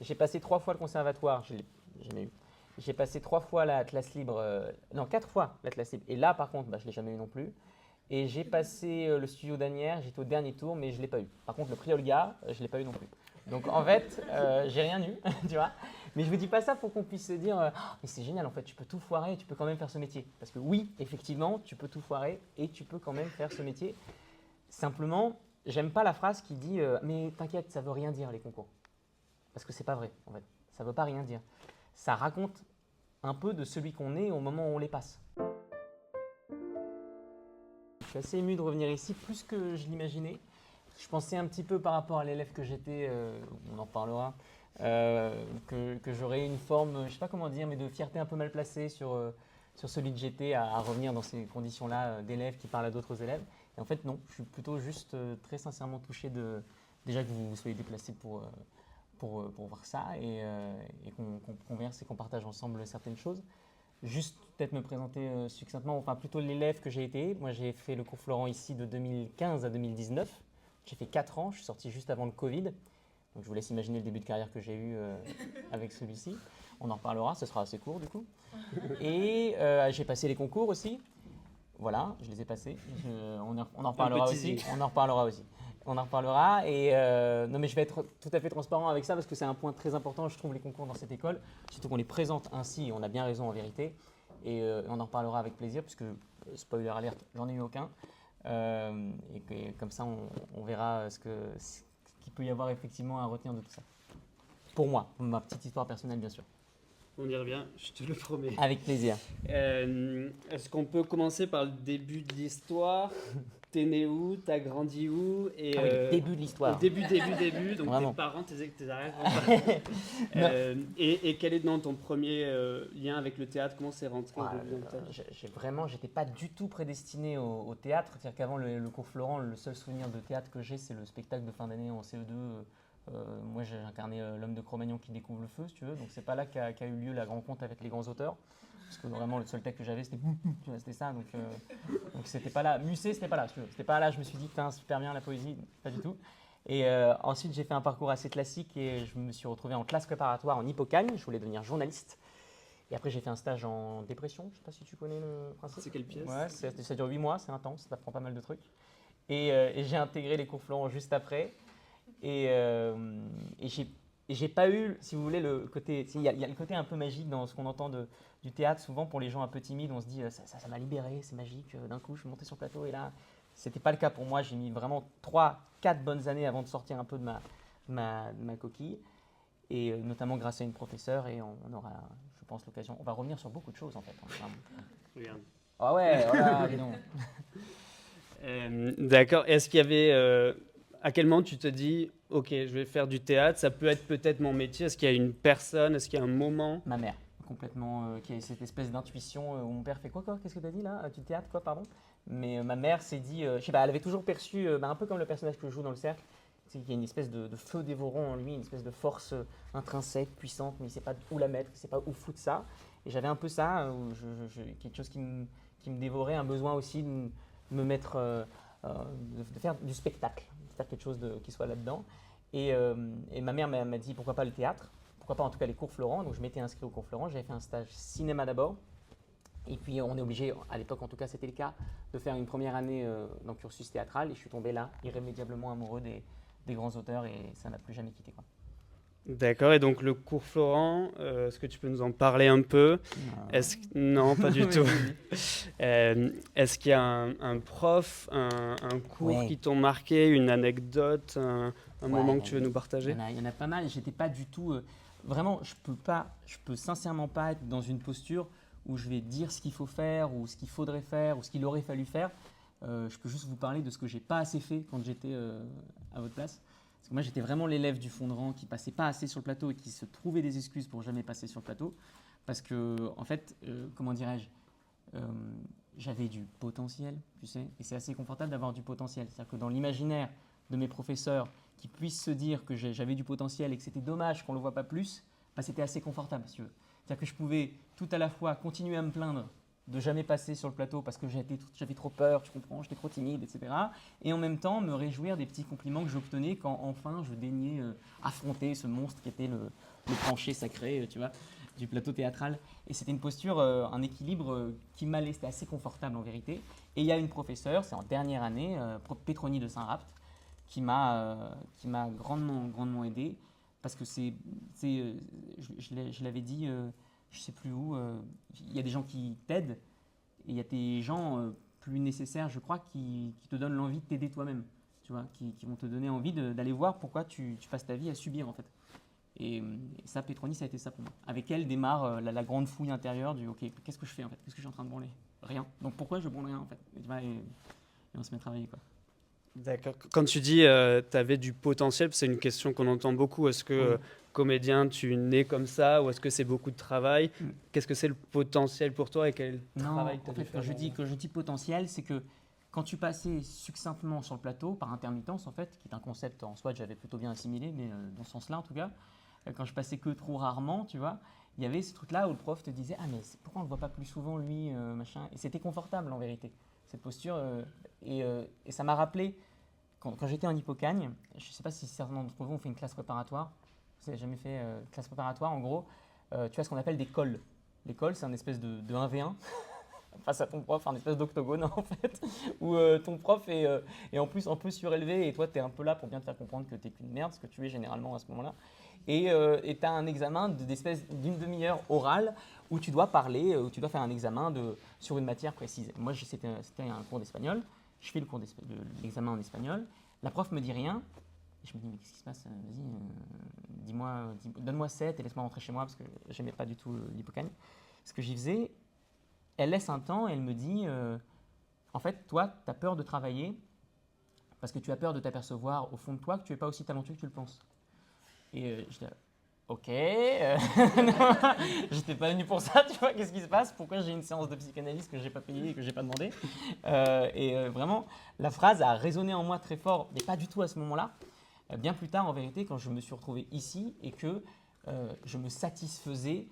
J'ai passé 3 fois le conservatoire, je l'ai jamais eu. J'ai passé 3 fois la classe libre, non 4 fois la classe libre. Et là, par contre, bah, je ne l'ai jamais eu non plus. Et j'ai passé le studio d'Anières, j'étais au dernier tour, mais je ne l'ai pas eu. Par contre, le prix Olga, je ne l'ai pas eu non plus. Donc en fait, j'ai rien eu, tu vois. Mais je ne vous dis pas ça pour qu'on puisse se dire, ah, mais c'est génial, en fait, tu peux tout foirer et tu peux quand même faire ce métier. Parce que oui, effectivement, tu peux tout foirer et tu peux quand même faire ce métier. Simplement, j'aime pas la phrase qui dit, mais t'inquiète, ça veut rien dire les concours. Parce que c'est pas vrai, en fait. Ça veut pas rien dire. Ça raconte un peu de celui qu'on est au moment où on les passe. Je suis assez ému de revenir ici, plus que je l'imaginais. Je pensais un petit peu par rapport à l'élève que j'étais, on en reparlera, que j'aurais une forme, je ne sais pas comment dire, mais de fierté un peu mal placée sur celui que j'étais à revenir dans ces conditions-là d'élèves qui parlent à d'autres élèves. Et en fait, non, je suis plutôt juste très sincèrement touché déjà que vous soyez déplacé pour voir ça et qu'on converse et qu'on partage ensemble certaines choses. Juste peut-être me présenter succinctement, enfin plutôt l'élève que j'ai été. Moi, j'ai fait le cours Florent ici de 2015 à 2019. J'ai fait 4 ans, je suis sorti juste avant le Covid. Donc je vous laisse imaginer le début de carrière que j'ai eu avec celui-ci. On en reparlera, ce sera assez court du coup. Et j'ai passé les concours aussi. Voilà, je les ai passés. On en reparlera aussi. On en reparlera aussi. On en reparlera. Et non, mais je vais être tout à fait transparent avec ça parce que c'est un point très important, je trouve, les concours dans cette école. Surtout qu'on les présente ainsi, et on a bien raison en vérité. Et on en reparlera avec plaisir puisque, spoiler alert, j'en ai eu aucun. Comme ça, on verra ce qu'il peut y avoir effectivement à retenir de tout ça. Pour moi, ma petite histoire personnelle, bien sûr. On y revient, je te le promets. Avec plaisir. Est-ce qu'on peut commencer par le début de l'histoire? T'es né où? T'as grandi où? Et, Ah oui, le début de l'histoire. Le début. Donc Vraiment. tes parents, tes arrière-grands-parents. Et quel est dans ton premier lien avec le théâtre? Comment c'est rentré au début dans ta vie? J'étais pas du tout prédestiné au théâtre. C'est-à-dire qu'avant le cours Florent, le seul souvenir de théâtre que j'ai, c'est le spectacle de fin d'année en CE2. Moi, j'ai incarné l'homme de Cro-Magnon qui découvre le feu, si tu veux. Donc, c'est pas là qu'a eu lieu la rencontre avec les grands auteurs. Parce que vraiment, le seul texte que j'avais, c'était ça. Donc, c'était pas là. Musset, c'était pas là, si tu veux. C'était pas là, je me suis dit, putain, super bien la poésie. Pas du tout. Et ensuite, j'ai fait un parcours assez classique et je me suis retrouvé en classe préparatoire en Hippocagne. Je voulais devenir journaliste. Et après, j'ai fait un stage en dépression. Je sais pas si tu connais le principe. C'est quelle pièce? Ouais, ça dure 8 mois, c'est intense, ça apprend pas mal de trucs. Et j'ai intégré les cours Florent juste après. Et j'ai pas eu, si vous voulez, le côté. Il y a le côté un peu magique dans ce qu'on entend du théâtre. Souvent, pour les gens un peu timides, on se dit ça m'a libéré, c'est magique. D'un coup, je suis monté sur le plateau et là, c'était pas le cas pour moi. J'ai mis vraiment 3-4 bonnes années avant de sortir un peu de ma coquille. Et notamment grâce à une professeure. Et on aura, je pense, l'occasion. On va revenir sur beaucoup de choses en fait. Regarde. Ah ouais, voilà, dis donc. D'accord. Est-ce qu'il y avait. À quel moment tu te dis, ok, je vais faire du théâtre, ça peut être peut-être mon métier? Est-ce qu'il y a une personne? Est-ce qu'il y a un moment? Ma mère, complètement, qui a cette espèce d'intuition où mon père fait quoi? Qu'est-ce que tu as dit là? Du théâtre, quoi, pardon? Mais ma mère s'est dit, je sais pas, elle avait toujours perçu, un peu comme le personnage que je joue dans le cercle, c'est qu'il y a une espèce de feu dévorant en lui, une espèce de force intrinsèque, puissante, mais il ne sait pas où la mettre, il ne sait pas où foutre ça. Et j'avais un peu ça, quelque chose qui me dévorait, un besoin aussi de me mettre, de faire du spectacle, de faire quelque chose qui soit là-dedans. Et ma mère m'a dit pourquoi pas le théâtre, pourquoi pas en tout cas les cours Florent. Donc je m'étais inscrit au cours Florent, j'avais fait un stage cinéma d'abord. Et puis on est obligé, à l'époque en tout cas c'était le cas, de faire une première année dans le cursus théâtral. Et je suis tombé là, irrémédiablement amoureux des grands auteurs et ça n'a plus jamais quitté, quoi. D'accord, et donc le cours Florent, est-ce que tu peux nous en parler un peu? Non, pas du tout. Est-ce qu'il y a un prof, un cours qui t'ont marqué, une anecdote, un moment que tu veux nous partager? Il y en a pas mal. J'étais pas du tout. Vraiment, je peux sincèrement pas être dans une posture où je vais dire ce qu'il faut faire ou ce qu'il faudrait faire ou ce qu'il aurait fallu faire. Je peux juste vous parler de ce que j'ai pas assez fait quand j'étais à votre place. Parce que moi, j'étais vraiment l'élève du fond de rang qui passait pas assez sur le plateau et qui se trouvait des excuses pour jamais passer sur le plateau. Parce que, en fait, comment dirais-je, j'avais du potentiel, tu sais, et c'est assez confortable d'avoir du potentiel. C'est-à-dire que dans l'imaginaire de mes professeurs qui puissent se dire que j'avais du potentiel et que c'était dommage qu'on ne le voit pas plus, bah, c'était assez confortable, si tu veux. C'est-à-dire que je pouvais tout à la fois continuer à me plaindre de jamais passer sur le plateau parce que j'avais trop peur, tu comprends, j'étais trop timide, etc. Et en même temps, me réjouir des petits compliments que j'obtenais quand enfin je daignais affronter ce monstre qui était le plancher sacré, tu vois, du plateau théâtral. Et c'était une posture, un équilibre qui m'a laissé assez confortable en vérité. Et il y a une professeure, c'est en dernière année, Pétronie de Saint-Rapt, qui m'a grandement aidé parce que je l'avais dit, je ne sais plus où, il y a des gens qui t'aident et il y a des gens plus nécessaires, je crois, qui te donnent l'envie de t'aider toi-même, tu vois, qui vont te donner envie d'aller voir pourquoi tu passes ta vie à subir en fait. Et ça, Pétronie, ça a été ça pour moi. Avec elle démarre la grande fouille intérieure du OK, qu'est-ce que je fais en fait? Qu'est-ce que je suis en train de branler? Rien. Donc pourquoi je branle rien en fait? Et on se met à travailler quoi. D'accord. Quand tu dis tu avais du potentiel, c'est une question qu'on entend beaucoup. Est-ce que Oui. comédien, tu nais comme ça ou est-ce que c'est beaucoup de travail? Mm. Qu'est-ce que c'est le potentiel pour toi et quel Non, travail tu as en dû fait, faire quand je dis potentiel, c'est que quand tu passais succinctement sur le plateau, par intermittence en fait, qui est un concept en soi que j'avais plutôt bien assimilé, mais dans ce sens-là en tout cas, quand je passais que trop rarement, tu vois, il y avait ce truc-là où le prof te disait ah mais pourquoi on ne le voit pas plus souvent lui, machin, et c'était confortable en vérité, cette posture, et ça m'a rappelé quand j'étais en Hippocagne, je ne sais pas si certains d'entre vous ont fait une classe préparatoire, vous n'avez jamais fait classe préparatoire, en gros, tu as ce qu'on appelle des cols. Les cols, c'est un espèce de 1v1 face à ton prof, un espèce d'octogone en fait, où ton prof est en plus un peu surélevé et toi tu es un peu là pour bien te faire comprendre que tu n'es qu'une merde, ce que tu es généralement à ce moment-là. Et tu as un examen d'espèce d'une demi-heure orale où tu dois parler, où tu dois faire un examen sur une matière précise. Moi c'était un cours d'espagnol, je fais l'examen en espagnol, la prof me dit rien. Et je me dis, mais qu'est-ce qui se passe? Vas-y, donne-moi 7 et laisse-moi rentrer chez moi parce que j'aimais pas du tout l'Hippocagne. Ce que j'y faisais, elle laisse un temps et elle me dit en fait, toi, tu as peur de travailler parce que tu as peur de t'apercevoir au fond de toi que tu n'es pas aussi talentueux que tu le penses. Et je dis ok, j'étais pas venu pour ça, tu vois, qu'est-ce qui se passe? Pourquoi j'ai une séance de psychanalyse que j'ai pas payée et que j'ai pas demandé? Vraiment, la phrase a résonné en moi très fort, mais pas du tout à ce moment-là. Bien plus tard, en vérité, quand je me suis retrouvé ici et que je me satisfaisais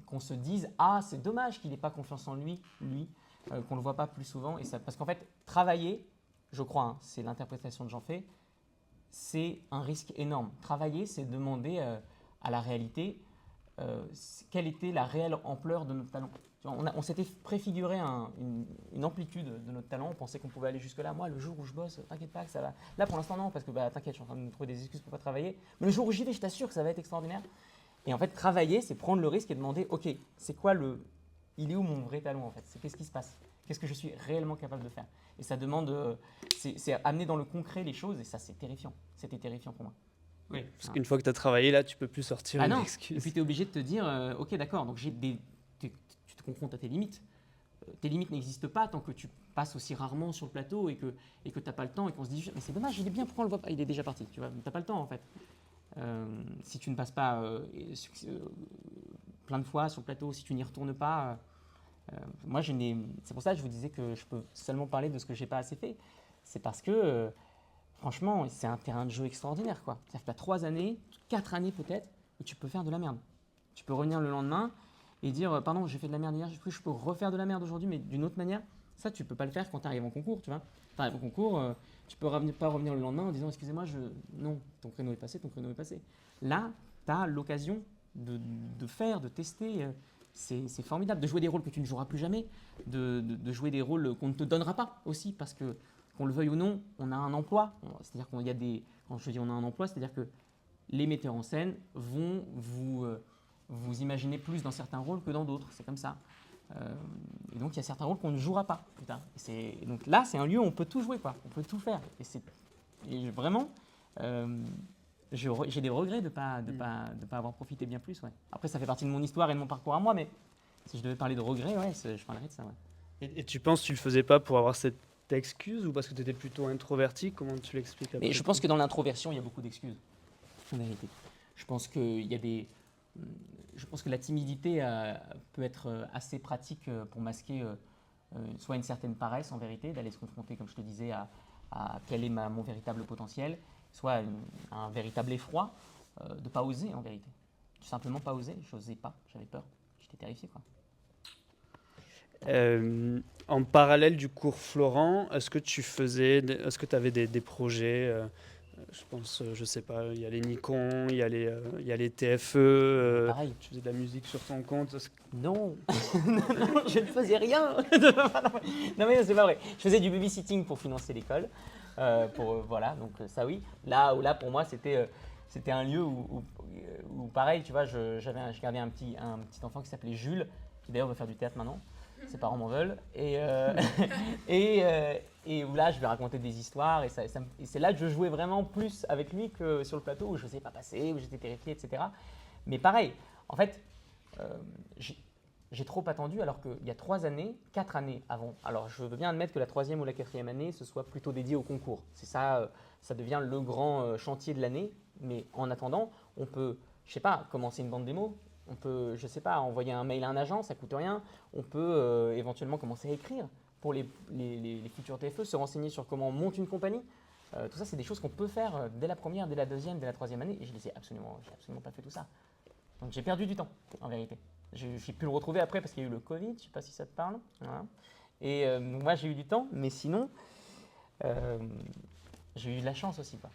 qu'on se dise ah c'est dommage qu'il n'ait pas confiance en lui, qu'on ne le voit pas plus souvent. Parce qu'en fait, travailler, je crois, hein, c'est l'interprétation que j'en fais, c'est un risque énorme. Travailler, c'est demander à la réalité quelle était la réelle ampleur de notre talent. On s'était préfiguré une amplitude de notre talent, on pensait qu'on pouvait aller jusque-là. Moi, le jour où je bosse, t'inquiète pas que ça va. Là, pour l'instant, non, parce que t'inquiète, je suis en train de me trouver des excuses pour pas travailler. Mais le jour où j'y vais, je t'assure que ça va être extraordinaire. Et en fait, travailler, c'est prendre le risque et demander, ok, c'est quoi il est où mon vrai talent en fait? Qu'est-ce qui se passe? Qu'est-ce que je suis réellement capable de faire? Et ça demande, c'est amener dans le concret les choses, et ça, c'est terrifiant. C'était terrifiant pour moi. Oui, parce qu'une fois que tu as travaillé là, tu peux plus sortir une non. excuse. Et puis tu es obligé de te dire, ok, d'accord, donc tu te confrontes à tes limites. Tes limites n'existent pas tant que tu passes aussi rarement sur le plateau et que tu n'as pas le temps et qu'on se dit, mais c'est dommage, il est bien, pourquoi on le voit pas? Il est déjà parti, tu vois, tu n'as pas le temps en fait. Si tu ne passes pas plein de fois sur le plateau, si tu n'y retournes pas, moi c'est pour ça que je vous disais que je peux seulement parler de ce que j'ai pas assez fait. C'est parce que franchement, c'est un terrain de jeu extraordinaire quoi. C'est-à-dire que tu as 3 années, 4 années peut-être, où tu peux faire de la merde. Tu peux revenir le lendemain et dire pardon, j'ai fait de la merde hier, je peux refaire de la merde aujourd'hui, mais d'une autre manière. Ça, tu peux pas le faire quand tu arrives en concours, tu vois. Tu arrives en concours, tu peux pas revenir le lendemain en disant excusez-moi, non, ton créneau est passé, ton créneau est passé. Là, tu as l'occasion de faire, de tester. C'est formidable de jouer des rôles que tu ne joueras plus jamais, de jouer des rôles qu'on ne te donnera pas aussi, parce que qu'on le veuille ou non, on a un emploi. C'est-à-dire qu'on y a quand je dis on a un emploi, c'est-à-dire que les metteurs en scène vont vous imaginer plus dans certains rôles que dans d'autres. C'est comme ça. Et donc il y a certains rôles qu'on ne jouera pas. Putain. Et donc là, c'est un lieu où on peut tout jouer, quoi. On peut tout faire. Et vraiment, j'ai des regrets de pas avoir profité bien plus. Ouais. Après, ça fait partie de mon histoire et de mon parcours à moi, mais si je devais parler de regrets, ouais, je parlerais de ça. Ouais. Et tu penses que tu le faisais pas pour avoir cette excuse ou parce que tu étais plutôt introverti? Comment tu l'expliques? Mais je pense que dans l'introversion, il y a beaucoup d'excuses, en vérité. Je pense que la timidité peut être assez pratique pour masquer soit une certaine paresse en vérité, d'aller se confronter, comme je te disais, à quel est mon véritable potentiel, soit un véritable effroi de ne pas oser en vérité. Tout simplement pas oser, je n'osais pas, j'avais peur, j'étais terrifié quoi. En parallèle du cours Florent, est-ce que tu avais des projets je pense, je sais pas, il y a les Nikon, il y a les TFE, Pareil. tu faisais de la musique sur ton compte. Non, non, je ne faisais rien. Non mais c'est pas vrai. Je faisais du babysitting pour financer l'école. Voilà, donc ça oui. Là pour moi c'était un lieu où pareil, tu vois, je gardais un petit enfant qui s'appelait Jules, qui d'ailleurs veut faire du théâtre maintenant. Ses parents m'en veulent. Et où là, je lui racontais des histoires. Et c'est là que je jouais vraiment plus avec lui que sur le plateau où je ne sais pas passer, où j'étais terrifié, etc. Mais pareil, en fait, j'ai trop attendu alors qu'il y a 4 années avant. Alors, je veux bien admettre que la 3e ou la 4e année, ce soit plutôt dédié au concours. C'est ça, ça devient le grand chantier de l'année. Mais en attendant, on peut, je ne sais pas, commencer une bande démo. On peut, je ne sais pas, envoyer un mail à un agent, ça ne coûte rien. On peut éventuellement commencer à écrire pour les futurs TFE, se renseigner sur comment on monte une compagnie. Tout ça, c'est des choses qu'on peut faire dès la première, dès la 2e, dès la 3e année. Et je n'ai absolument pas fait tout ça. Donc j'ai perdu du temps, en vérité. J'ai pu le retrouver après parce qu'il y a eu le Covid, je ne sais pas si ça te parle. Voilà. Et moi, j'ai eu du temps, mais sinon, j'ai eu de la chance aussi, quoi.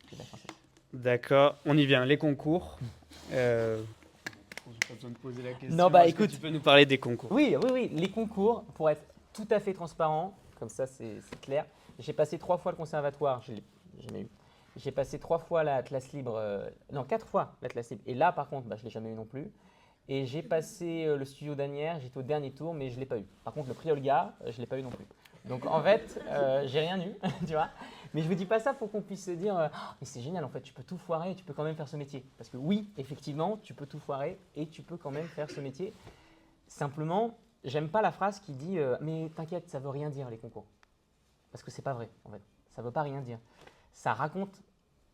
J'ai eu de la chance aussi. D'accord, on y vient. Les concours. J'ai pas besoin de poser la question. Non, écoute, tu peux nous parler des concours? Oui, les concours, pour être tout à fait transparent, comme ça c'est clair. J'ai passé 3 fois le conservatoire, je l'ai jamais eu. J'ai passé 3 fois la classe libre, non 4 fois la classe libre. Et là par contre, je ne l'ai jamais eu non plus. Et j'ai passé le studio d'Anières, j'étais au dernier tour, mais je ne l'ai pas eu. Par contre, le prix Olga, je ne l'ai pas eu non plus. Donc en fait, j'ai rien eu, tu vois. Mais je ne vous dis pas ça pour qu'on puisse se dire mais c'est génial, en fait, tu peux tout foirer et tu peux quand même faire ce métier. Parce que oui, effectivement, tu peux tout foirer et tu peux quand même faire ce métier. Simplement, j'aime pas la phrase qui dit mais t'inquiète, ça veut rien dire les concours. Parce que c'est pas vrai, en fait. Ça veut pas rien dire. Ça raconte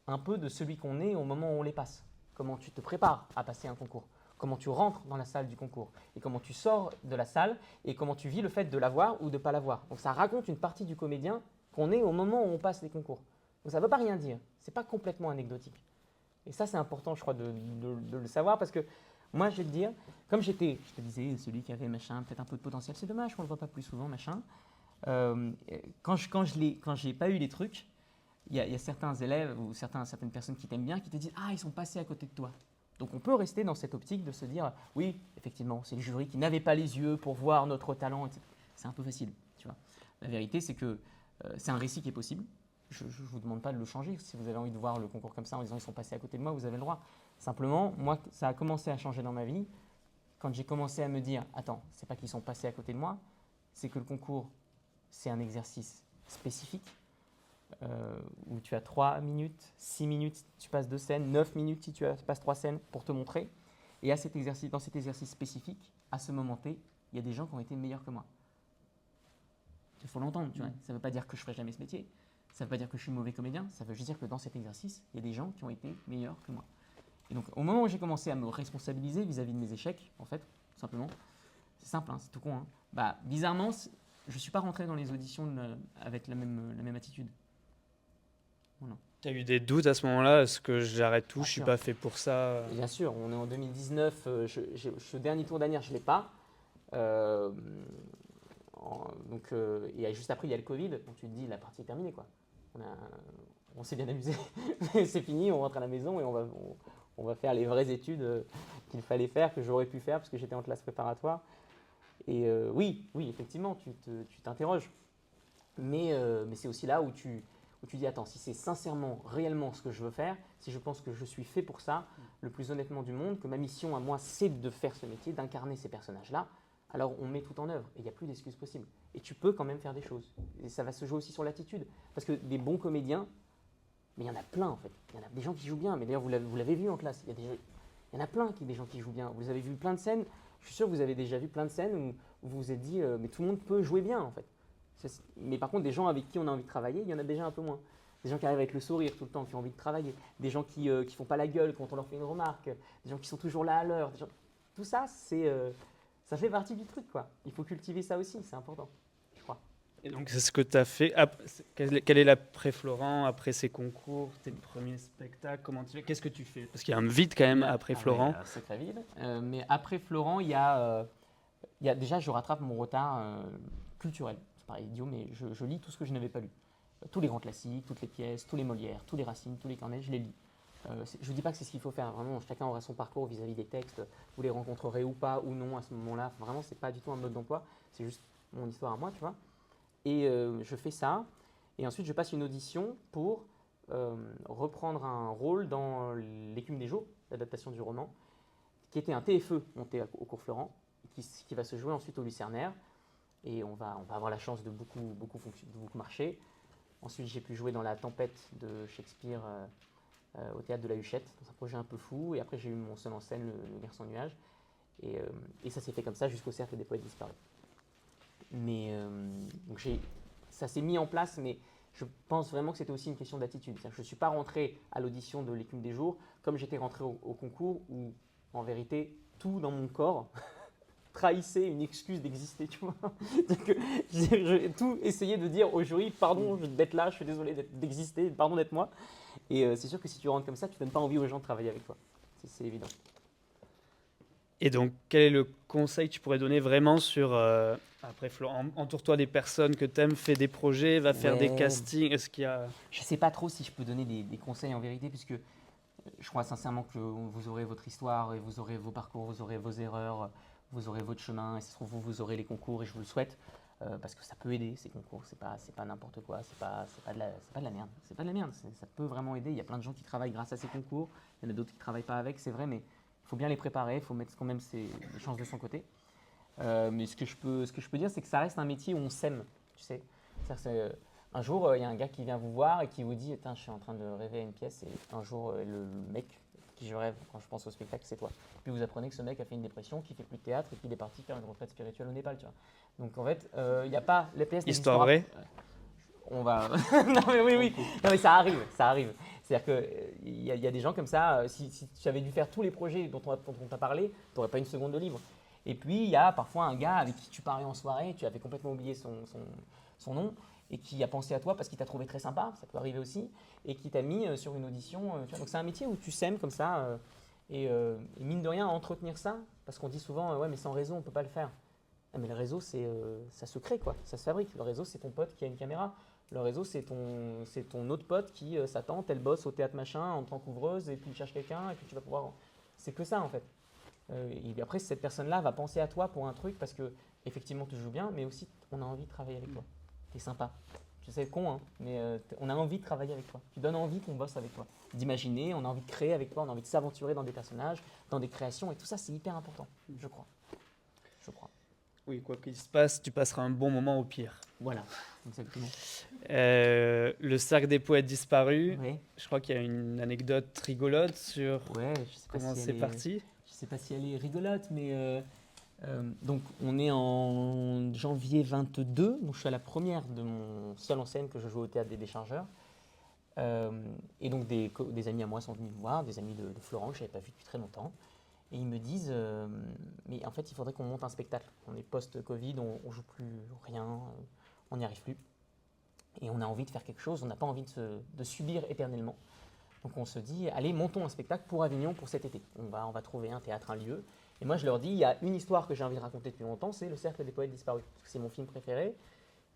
un peu de celui qu'on est au moment où on les passe. Comment tu te prépares à passer un concours. Comment tu rentres dans la salle du concours. Et comment tu sors de la salle et comment tu vis le fait de l'avoir ou de ne pas l'avoir. Donc ça raconte une partie du comédien qu'on est au moment où on passe les concours. Donc ça ne veut pas rien dire. Ce n'est pas complètement anecdotique. Et ça, c'est important, je crois, de le savoir parce que moi, je vais te dire, comme je te disais, celui qui avait machin, peut-être un peu de potentiel, c'est dommage qu'on ne le voit pas plus souvent, machin. Quand je n'ai pas eu les trucs, il y a certains élèves ou certaines personnes qui t'aiment bien qui te disent « Ah, ils sont passés à côté de toi ». Donc on peut rester dans cette optique de se dire « Oui, effectivement, c'est le jury qui n'avait pas les yeux pour voir notre talent, etc. » C'est un peu facile, tu vois. La vérité, c'est que c'est un récit qui est possible. Je ne vous demande pas de le changer. Si vous avez envie de voir le concours comme ça en disant « Ils sont passés à côté de moi », vous avez le droit. Simplement, moi, ça a commencé à changer dans ma vie quand j'ai commencé à me dire « Attends, c'est pas qu'ils sont passés à côté de moi, c'est que le concours, c'est un exercice spécifique. » Où tu as 3 minutes, 6 minutes si tu passes 2 scènes, 9 minutes si tu passes 3 scènes pour te montrer. Et dans cet exercice spécifique, à ce moment T, il y a des gens qui ont été meilleurs que moi. Il faut l'entendre, tu vois. Ça ne veut pas dire que je ne ferai jamais ce métier. Ça ne veut pas dire que je suis mauvais comédien. Ça veut juste dire que dans cet exercice, il y a des gens qui ont été meilleurs que moi. Et donc, au moment où j'ai commencé à me responsabiliser vis-à-vis de mes échecs, en fait, tout simplement, c'est simple, hein, c'est tout con. Hein. Bizarrement, je ne suis pas rentré dans les auditions avec la même attitude. Tu as eu des doutes à ce moment-là? Est-ce que j'arrête tout? Je ne suis pas fait pour ça? Bien sûr, on est en 2019. Je suis au dernier tour d'Anières, je ne l'ai pas. Et juste après, il y a le Covid. Donc tu te dis, la partie est terminée, quoi. On s'est bien amusé. C'est fini, on rentre à la maison et on va faire les vraies études qu'il fallait faire, que j'aurais pu faire parce que j'étais en classe préparatoire. Et oui, effectivement, tu t'interroges. Mais c'est aussi là où tu dis, attends, si c'est sincèrement, réellement ce que je veux faire, si je pense que je suis fait pour ça, le plus honnêtement du monde, que ma mission à moi, c'est de faire ce métier, d'incarner ces personnages-là, alors on met tout en œuvre et il n'y a plus d'excuses possibles. Et tu peux quand même faire des choses. Et ça va se jouer aussi sur l'attitude. Parce que des bons comédiens, mais il y en a plein en fait. Il y en a des gens qui jouent bien, mais d'ailleurs vous l'avez vu en classe, il y en a plein des gens qui jouent bien. Vous avez vu plein de scènes, je suis sûr que vous avez déjà vu plein de scènes où vous vous êtes dit, mais tout le monde peut jouer bien en fait. Mais par contre, des gens avec qui on a envie de travailler, il y en a déjà un peu moins. Des gens qui arrivent avec le sourire tout le temps, qui ont envie de travailler. Des gens qui ne font pas la gueule quand on leur fait une remarque. Des gens qui sont toujours là à l'heure. Tout ça, ça fait partie du truc, quoi. Il faut cultiver ça aussi, c'est important, je crois. Et donc, c'est ce que tu as fait. Quel est l'après-Florent, après ces concours, tes premiers spectacles? Qu'est-ce que tu fais? Parce qu'il y a un vide quand même après Florent. Sacré vide. Mais après Florent, il y a déjà, je rattrape mon retard culturel. C'est pareil, idiot, mais je lis tout ce que je n'avais pas lu. Tous les grands classiques, toutes les pièces, tous les Molières, tous les Racine, tous les Corneille, je les lis. Je ne dis pas que c'est ce qu'il faut faire, vraiment, chacun aura son parcours vis-à-vis des textes, vous les rencontrerez ou pas, ou non à ce moment-là. Enfin, vraiment, c'est pas du tout un mode d'emploi, c'est juste mon histoire à moi, tu vois. Et je fais ça, et ensuite je passe une audition pour reprendre un rôle dans L'écume des jours, l'adaptation du roman, qui était un TFE monté au cours Florent, qui va se jouer ensuite au Lucernaire, et on va avoir la chance de beaucoup marcher. Ensuite, j'ai pu jouer dans La Tempête de Shakespeare au théâtre de la Huchette, dans un projet un peu fou. Et après, j'ai eu mon seul en scène, le Garçon Nuage. Et ça s'est fait comme ça jusqu'au Cercle des Poètes Disparus. Mais donc ça s'est mis en place, mais je pense vraiment que c'était aussi une question d'attitude. Je ne suis pas rentré à l'audition de L'écume des jours comme j'étais rentré au concours où, en vérité, tout dans mon corps trahissait une excuse d'exister, tu vois. J'ai tout essayé de dire au jury, pardon d'être là, je suis désolé d'exister, pardon d'être moi. Et c'est sûr que si tu rentres comme ça, tu ne donnes pas envie aux gens de travailler avec toi. C'est évident. Et donc, quel est le conseil que tu pourrais donner vraiment sur... après, Florent, entoure-toi des personnes que tu aimes, fais des projets, va faire des castings. Est-ce qu'il y a... Je ne sais pas trop si je peux donner des conseils en vérité, puisque je crois sincèrement que vous aurez votre histoire, et vous aurez vos parcours, vous aurez vos erreurs, vous aurez votre chemin, et si ça se trouve, vous aurez les concours, et je vous le souhaite, parce que ça peut aider, ces concours, c'est pas n'importe quoi, c'est pas de la merde, c'est pas de la merde, ça peut vraiment aider. Il y a plein de gens qui travaillent grâce à ces concours, il y en a d'autres qui ne travaillent pas avec, c'est vrai, mais il faut bien les préparer, il faut mettre quand même les chances de son côté. Mais ce que je peux dire, c'est que ça reste un métier où on s'aime, tu sais. Un jour, il y a un gars qui vient vous voir et qui vous dit « je suis en train de rêver à une pièce » et un jour, le mec qui je rêve quand je pense au spectacle, c'est toi. Puis vous apprenez que ce mec a fait une dépression, qu'il fait plus de théâtre et qu'il est parti faire une retraite spirituelle au Népal, tu vois. Donc en fait, il n'y a pas les pièces. Histoire vraie. On va. Non mais oui. Non mais ça arrive. C'est-à-dire que il y a des gens comme ça. Si tu avais dû faire tous les projets dont on t'a parlé, tu n'aurais pas une seconde de libre. Et puis il y a parfois un gars avec qui tu parlais en soirée, tu avais complètement oublié son nom, et qui a pensé à toi parce qu'il t'a trouvé très sympa, ça peut arriver aussi, et qui t'a mis sur une audition. Tu vois. Donc c'est un métier où tu s'aimes comme ça, et mine de rien, entretenir ça, parce qu'on dit souvent, ouais mais sans réseau on ne peut pas le faire. Ah, mais le réseau, ça se crée, quoi, ça se fabrique. Le réseau, c'est ton pote qui a une caméra. Le réseau, c'est ton autre pote qui, sa tante, elle bosse au théâtre machin en tant qu'ouvreuse, et puis il cherche quelqu'un, et puis tu vas pouvoir. C'est que ça, en fait. Et après, cette personne-là va penser à toi pour un truc parce que, effectivement, tu joues bien, mais aussi, on a envie de travailler avec toi. T'es sympa. Je sais, con, hein, mais on a envie de travailler avec toi. Tu donnes envie qu'on bosse avec toi. D'imaginer, on a envie de créer avec toi, on a envie de s'aventurer dans des personnages, dans des créations, et tout ça, c'est hyper important, je crois. Oui, quoi qu'il se passe, tu passeras un bon moment au pire. Voilà, exactement. Le Cercle des Poètes Disparus, Oui. je crois qu'il y a une anecdote rigolote sur comment c'est parti. Je ne sais pas si elle est rigolote, mais donc on est en janvier 22, donc je suis à la première de mon seul en scène que je joue au Théâtre des Déchargeurs. Et donc des amis à moi sont venus me voir, des amis de Florent que je n'avais pas vu depuis très longtemps. Et ils me disent, mais en fait, il faudrait qu'on monte un spectacle. On est post-Covid, on ne joue plus rien, on n'y arrive plus. Et on a envie de faire quelque chose, on n'a pas envie de subir éternellement. Donc on se dit, allez, montons un spectacle pour Avignon pour cet été. On va trouver un théâtre, un lieu. Et moi, je leur dis, il y a une histoire que j'ai envie de raconter depuis longtemps, c'est Le Cercle des Poètes Disparus. Parce que c'est mon film préféré,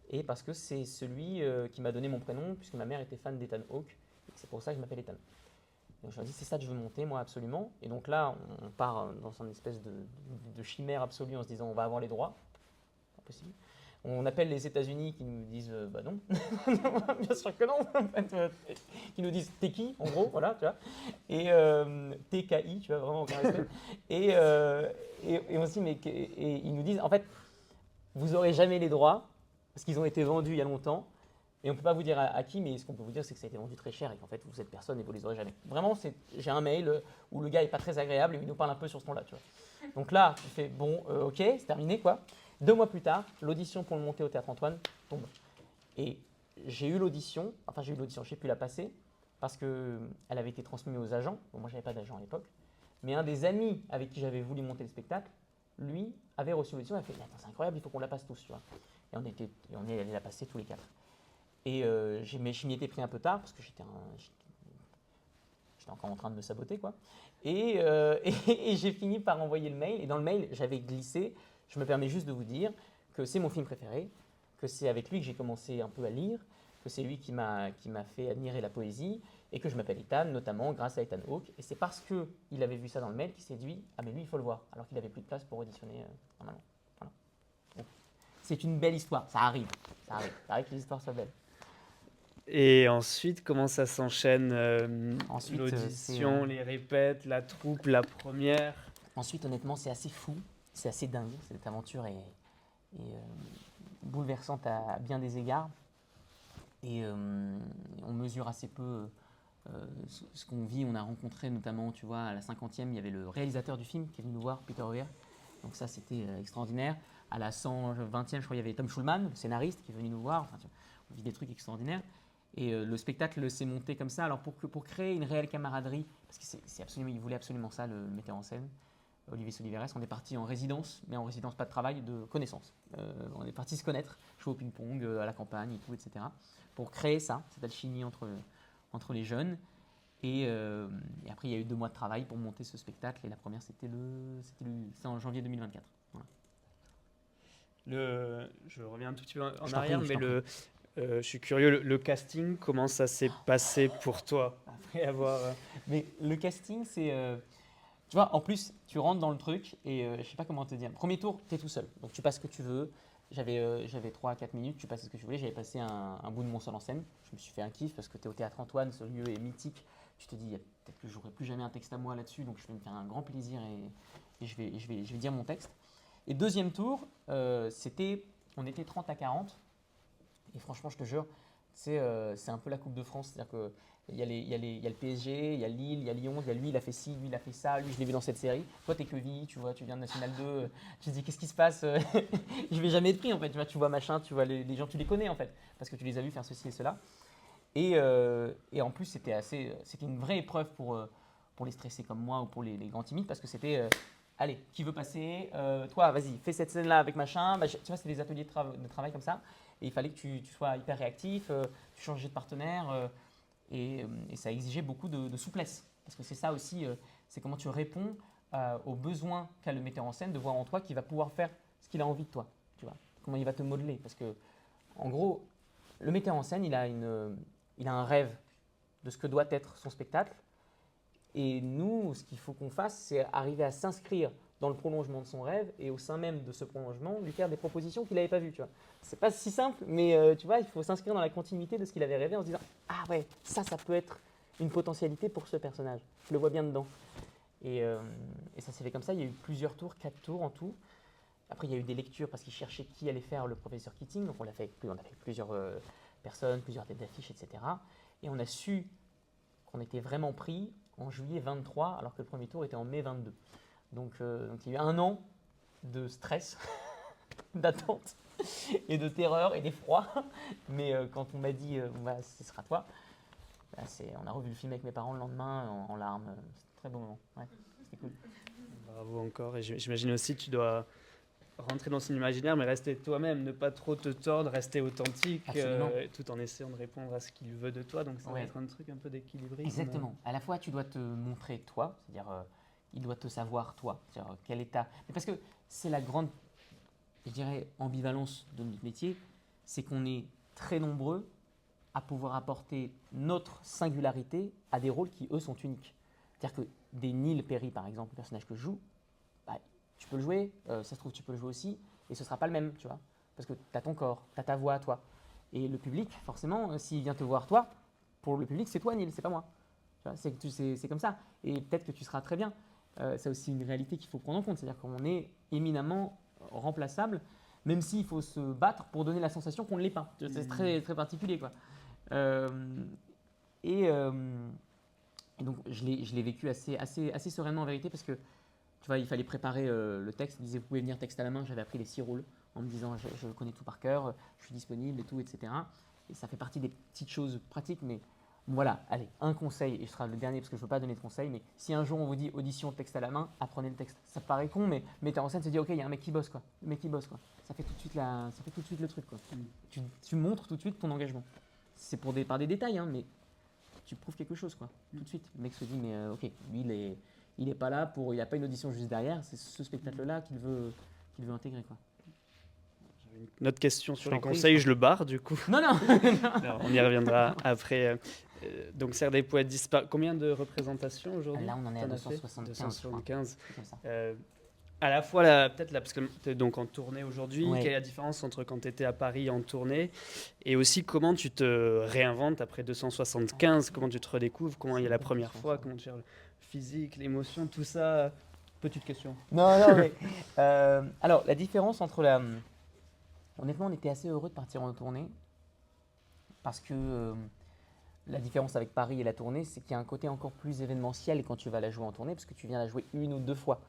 et parce que c'est celui qui m'a donné mon prénom, puisque ma mère était fan d'Ethan Hawke. C'est pour ça que je m'appelle Ethan. Donc je leur dis, c'est ça que je veux monter, moi, absolument. Et donc là, on part dans une espèce de chimère absolue en se disant, on va avoir les droits. Pas possible. On appelle les États-Unis qui nous disent, bah non, bien sûr que non. Qui nous disent, t'es qui, en gros, voilà, tu vois. Et TKI, tu vois, vraiment aucun respect. Et on se dit, et ils nous disent, en fait, vous n'aurez jamais les droits, parce qu'ils ont été vendus il y a longtemps. Et on ne peut pas vous dire à qui, mais ce qu'on peut vous dire, c'est que ça a été vendu très cher et qu'en fait, vous êtes personne et vous ne les aurez jamais. Vraiment, j'ai un mail où le gars n'est pas très agréable et il nous parle un peu sur ce ton-là. Tu vois. Donc là, tu fais, bon, ok, c'est terminé, quoi. 2 mois plus tard, l'audition pour le monter au Théâtre Antoine tombe. Et j'ai eu l'audition, j'ai pu la passer parce qu'elle avait été transmise aux agents. Bon, moi, je n'avais pas d'agent à l'époque. Mais un des amis avec qui j'avais voulu monter le spectacle, lui, avait reçu l'audition et a fait, attends, c'est incroyable, il faut qu'on la passe tous, tu vois. Et on est allé la passer tous les 4. Et je m'y étais pris un peu tard parce que j'étais encore en train de me saboter, quoi. Et j'ai fini par envoyer le mail. Et dans le mail, j'avais glissé Je me permets juste de vous dire que c'est mon film préféré, que c'est avec lui que j'ai commencé un peu à lire, que c'est lui qui m'a fait admirer la poésie, et que je m'appelle Ethan, notamment grâce à Ethan Hawke. Et c'est parce qu'il avait vu ça dans le mail qu'il s'est dit « Ah mais lui, il faut le voir », alors qu'il n'avait plus de place pour auditionner normalement. Voilà. Donc, c'est une belle histoire, ça arrive que les histoires soient belles. Et ensuite, comment ça s'enchaîne Ensuite, l'audition, les répètes, la troupe, la première. Ensuite, honnêtement, c'est assez fou, c'est assez dingue. Cette aventure est bouleversante à bien des égards. Et on mesure assez peu ce qu'on vit. On a rencontré notamment, tu vois, à la 50e, il y avait le réalisateur du film qui est venu nous voir, Peter Weir. Donc ça, c'était extraordinaire. À la 120e, je crois, il y avait Tom Schulman, le scénariste, qui est venu nous voir. Enfin, on vit des trucs extraordinaires. Et le spectacle s'est monté comme ça. Alors pour créer une réelle camaraderie, parce qu'il voulait absolument ça, le metteur en scène, Olivier Soliveres, on est parti en résidence, mais en résidence pas de travail, de connaissance. On est parti se connaître, jouer au ping-pong à la campagne et tout, etc. Pour créer ça, cette alchimie entre les jeunes. Et après, il y a eu 2 mois de travail pour monter ce spectacle. Et la première, c'était en janvier 2024. Voilà. Je reviens un tout petit peu en arrière, mais je suis curieux, le casting, comment ça s'est passé pour toi après avoir… Mais le casting, c'est… tu vois, en plus, tu rentres dans le truc et je sais pas comment te dire. Premier tour, tu es tout seul. Donc tu passes ce que tu veux. J'avais 3 à 4 minutes, tu passes ce que tu voulais. J'avais passé un bout de mon seul en scène. Je me suis fait un kiff parce que tu es au Théâtre Antoine, ce lieu est mythique. Tu te dis, peut-être que j'aurai plus jamais un texte à moi là-dessus, donc je vais me faire un grand plaisir et je vais dire mon texte. Et deuxième tour, on était 30 à 40. Et franchement, je te jure, c'est un peu la Coupe de France. C'est-à-dire qu'il y a le PSG, il y a Lille, il y a Lyon, il y a lui, il a fait ci, lui, il a fait ça, lui, je l'ai vu dans cette série. Toi, t'es Quevilly, tu vois, tu viens de National 2, tu te dis, qu'est-ce qui se passe? Je vais jamais être pris, en fait. Tu vois machin, tu vois les gens, tu les connais, en fait, parce que tu les as vus faire ceci et cela. Et en plus, c'était une vraie épreuve pour les stressés comme moi ou pour les grands timides, parce que c'était… allez, qui veut passer? Toi, vas-y, fais cette scène-là avec machin. Bah, tu vois, c'est des ateliers de travail comme ça. Et il fallait que tu sois hyper réactif, tu changeais de partenaire. Et ça exigeait beaucoup de souplesse. Parce que c'est ça aussi, c'est comment tu réponds aux besoins qu'a le metteur en scène de voir en toi qu'il va pouvoir faire ce qu'il a envie de toi. Tu vois, comment il va te modeler. Parce que, en gros, le metteur en scène, il a un rêve de ce que doit être son spectacle. Et nous, ce qu'il faut qu'on fasse, c'est arriver à s'inscrire dans le prolongement de son rêve et au sein même de ce prolongement, lui faire des propositions qu'il n'avait pas vues. Tu vois, c'est pas si simple, mais tu vois, il faut s'inscrire dans la continuité de ce qu'il avait rêvé en se disant « Ah ouais, ça peut être une potentialité pour ce personnage. Je le vois bien dedans. » Et ça s'est fait comme ça. Il y a eu plusieurs tours, 4 tours en tout. Après, il y a eu des lectures parce qu'il cherchait qui allait faire le professeur Keating. Donc, on a fait plusieurs personnes, plusieurs têtes d'affiche, etc. Et on a su qu'on était vraiment pris en juillet 23, alors que le premier tour était en mai 22. Donc il y a eu 1 an de stress, d'attente et de terreur et d'effroi. Mais quand on m'a dit ce sera toi, on a revu le film avec mes parents le lendemain en larmes. C'était un très bon moment. Ouais, c'était cool. Bravo encore. Et j'imagine aussi que tu dois rentrer dans son imaginaire, mais rester toi-même, ne pas trop te tordre, rester authentique, tout en essayant de répondre à ce qu'il veut de toi. Donc ça va être un truc un peu d'équilibrisme. Exactement. À la fois, tu dois te montrer toi, c'est-à-dire il doit te savoir toi, c'est-à-dire quel état. Mais parce que c'est la grande, je dirais, ambivalence de notre métier, c'est qu'on est très nombreux à pouvoir apporter notre singularité à des rôles qui, eux, sont uniques. C'est-à-dire que des Neil Perry, par exemple, le personnage que je joue, tu peux le jouer, ça se trouve, tu peux le jouer aussi, et ce ne sera pas le même, tu vois. Parce que tu as ton corps, tu as ta voix, toi. Et le public, forcément, s'il vient te voir, toi, pour le public, c'est toi, Neil, c'est pas moi. C'est comme ça. Et peut-être que tu seras très bien. C'est aussi une réalité qu'il faut prendre en compte. C'est-à-dire qu'on est éminemment remplaçable, même s'il faut se battre pour donner la sensation qu'on ne l'est pas. C'est très, très particulier, quoi. Et donc, je l'ai vécu assez sereinement en vérité parce que tu vois, il fallait préparer le texte. Il disait, vous pouvez venir texte à la main. J'avais appris les 6 rôles en me disant, je connais tout par cœur, je suis disponible et tout, etc. Et ça fait partie des petites choses pratiques, mais voilà, allez, un conseil, et ce sera le dernier parce que je ne veux pas donner de conseils, mais si un jour on vous dit audition texte à la main, apprenez le texte. Ça paraît con, mais metteur en scène se dit, ok, il y a un mec qui bosse, quoi. Le mec qui bosse, quoi. Ça fait tout de suite le truc, quoi. Tu montres tout de suite ton engagement. C'est par des détails, hein, mais tu prouves quelque chose, quoi. Tout de suite. Le mec se dit, mais ok, lui, il est pas là il n'a pas une audition juste derrière, c'est ce spectacle-là qu'il veut qu'il veut intégrer, quoi. Une autre question sur les t'en prie. conseils, je le barre du coup. Non, non. Alors, on y reviendra après. Donc, Serre des Poètes disparaît. Combien de représentations aujourd'hui? Là, on en est à T'en as fait 275. 275. C'est comme ça. À la fois, peut-être là, parce que tu es donc en tournée aujourd'hui, Ouais. quelle est la différence entre quand tu étais à Paris en tournée et aussi comment tu te réinventes après 275, comment tu te redécouvres, comment il y a la première fois, comment tu gères le physique, l'émotion, tout ça. Petite question. Non, non, mais. Alors, la différence entre la. Honnêtement, on était assez heureux de partir en tournée parce que la différence avec Paris et la tournée, c'est qu'il y a un côté encore plus événementiel quand tu vas la jouer en tournée parce que tu viens la jouer 1 ou 2 fois.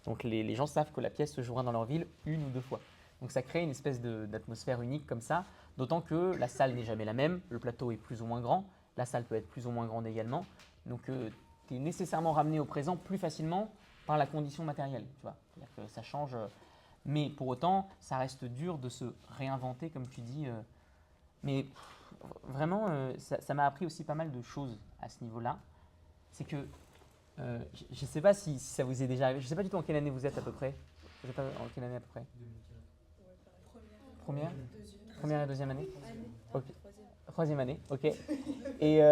Donc, les gens savent que la pièce se jouera dans leur ville 1 ou 2 fois. Donc, ça crée une espèce d'atmosphère unique comme ça, d'autant que la salle n'est jamais la même, le plateau est plus ou moins grand, la salle peut être plus ou moins grande également. Donc, tu es nécessairement ramené au présent plus facilement par la condition matérielle. Tu vois, c'est-à-dire que ça change. Mais pour autant, ça reste dur de se réinventer, comme tu dis. Mais vraiment, ça m'a appris aussi pas mal de choses à ce niveau-là. C'est que je ne sais pas si ça vous est déjà arrivé. Je ne sais pas du tout en quelle année vous êtes à peu près. Vous êtes en quelle année à peu près? Première et deuxième année. Ok. Troisième année, ok. Et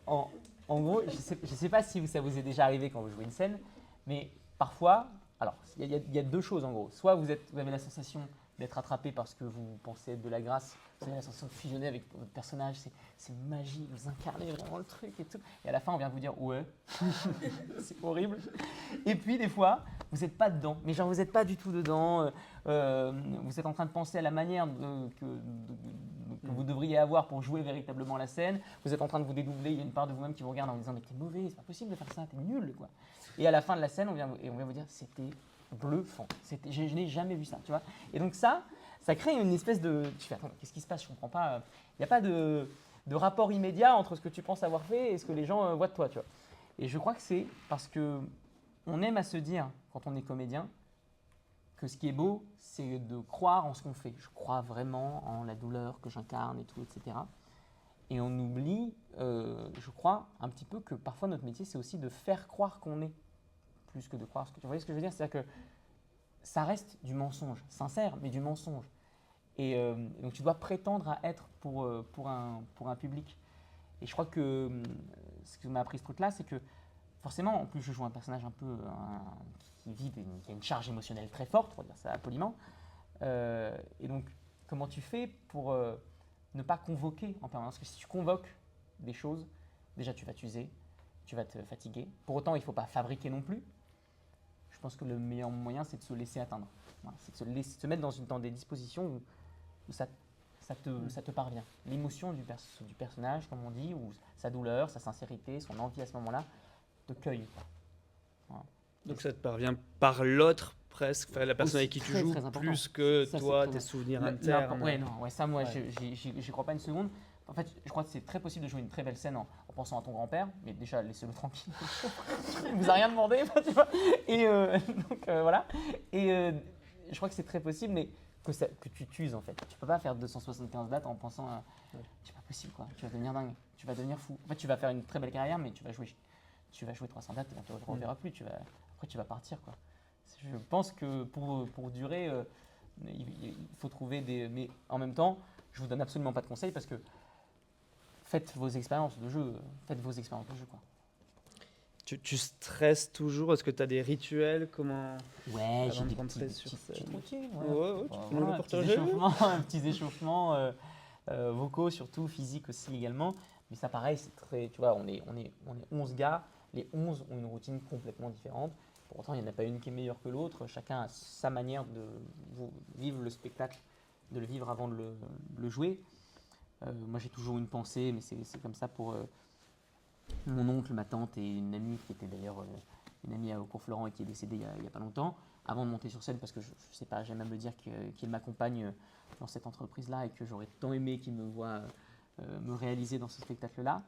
en gros, je ne sais pas si ça vous est déjà arrivé quand vous jouez une scène, mais parfois, alors il y a deux choses en gros. Soit vous avez la sensation d'être attrapé parce que vous pensez être de la grâce, vous avez la sensation de fusionner avec votre personnage, c'est magique, vous incarnez vraiment le truc et tout. Et à la fin, on vient vous dire ouais, c'est horrible. Et puis des fois, vous n'êtes pas dedans, mais genre vous n'êtes pas du tout dedans. Vous êtes en train de penser à la manière que vous devriez avoir pour jouer véritablement la scène. Vous êtes en train de vous dédoubler, il y a une part de vous-même qui vous regarde en vous disant mais t'es mauvais, c'est pas possible de faire ça, t'es nul quoi. Et à la fin de la scène, on vient vous dire c'était bluffant, je n'ai jamais vu ça, tu vois. Et donc ça crée une espèce de, tu fais attends, qu'est-ce qui se passe, je comprends pas. Il n'y a pas de rapport immédiat entre ce que tu penses avoir fait et ce que les gens voient de toi, tu vois. Et je crois que c'est parce que on aime à se dire quand on est comédien que ce qui est beau, c'est de croire en ce qu'on fait. Je crois vraiment en la douleur que j'incarne et tout, etc. Et on oublie, je crois, un petit peu que parfois notre métier, c'est aussi de faire croire qu'on est, plus que de croire ce que tu vois ce que je veux dire. C'est-à-dire que ça reste du mensonge, sincère, mais du mensonge. Et donc tu dois prétendre à être pour un public. Et je crois que ce que m'a appris ce truc-là, c'est que forcément, en plus je joue un personnage un peu qui a une charge émotionnelle très forte, pour dire ça poliment. Et donc, comment tu fais pour ne pas convoquer en permanence? Parce que si tu convoques des choses, déjà tu vas t'user, tu vas te fatiguer. Pour autant, il ne faut pas fabriquer non plus. Je pense que le meilleur moyen, c'est de se laisser atteindre. Voilà, c'est de se mettre dans des dispositions où ça te parvient. L'émotion du personnage, comme on dit, ou sa douleur, sa sincérité, son envie à ce moment-là, te cueille. Voilà. Donc ça te parvient par l'autre presque, enfin, la personne Aussi, avec qui tu très, joues, très important. plus que Ça, toi, c'est tes très souvenirs internes. Ça, moi, Ouais. j'y crois pas une seconde. En fait, je crois que c'est très possible de jouer une très belle scène en pensant à ton grand-père, mais déjà, laissez-le tranquille. Il vous a rien demandé, tu vois. Et donc, voilà. Et je crois que c'est très possible, mais que tu t'uses en fait. Tu peux pas faire 275 dates en pensant à… C'est pas possible, quoi. Tu vas devenir dingue. Tu vas devenir fou. En fait, tu vas faire une très belle carrière, mais tu vas jouer 300 dates et tu ne te reverras plus. Après, tu vas partir, quoi. Je pense que pour durer, il faut trouver des… Mais en même temps, je vous donne absolument pas de conseils parce que faites vos expériences de jeu. Quoi. Tu stresses toujours? Est-ce que tu as des rituels? Comment Ouais, j'ai avant de des rentrer sur scène? petites routines. Ouais, tu peux nous le partager? Petits échauffements vocaux, surtout physiques aussi également. Mais ça, pareil, c'est très… Tu vois, on est 11 gars. Les 11 ont une routine complètement différente. Pour autant, il n'y en a pas une qui est meilleure que l'autre. Chacun a sa manière de vivre le spectacle, de le vivre avant de le jouer. Moi, j'ai toujours une pensée, mais c'est comme ça pour mon oncle, ma tante et une amie qui était d'ailleurs une amie au cours Florent et qui est décédée il n'y a pas longtemps, avant de monter sur scène, parce que je ne sais pas, j'aime à me dire qu'il m'accompagne dans cette entreprise-là et que j'aurais tant aimé qu'il me voit me réaliser dans ce spectacle-là.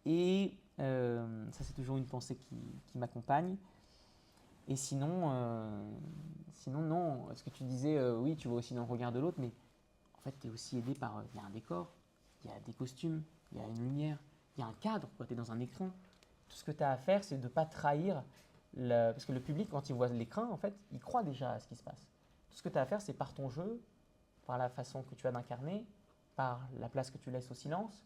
Et ça, c'est toujours une pensée qui m'accompagne. Et sinon, non. Ce que tu disais, oui, tu vois aussi dans le regard de l'autre, mais en fait, tu es aussi aidé par… Il y a un décor, il y a des costumes, il y a une lumière, il y a un cadre, tu es dans un écran. Tout ce que tu as à faire, c'est de ne pas trahir parce que le public, quand il voit l'écran, en fait, il croit déjà à ce qui se passe. Tout ce que tu as à faire, c'est par ton jeu, par la façon que tu as d'incarner, par la place que tu laisses au silence,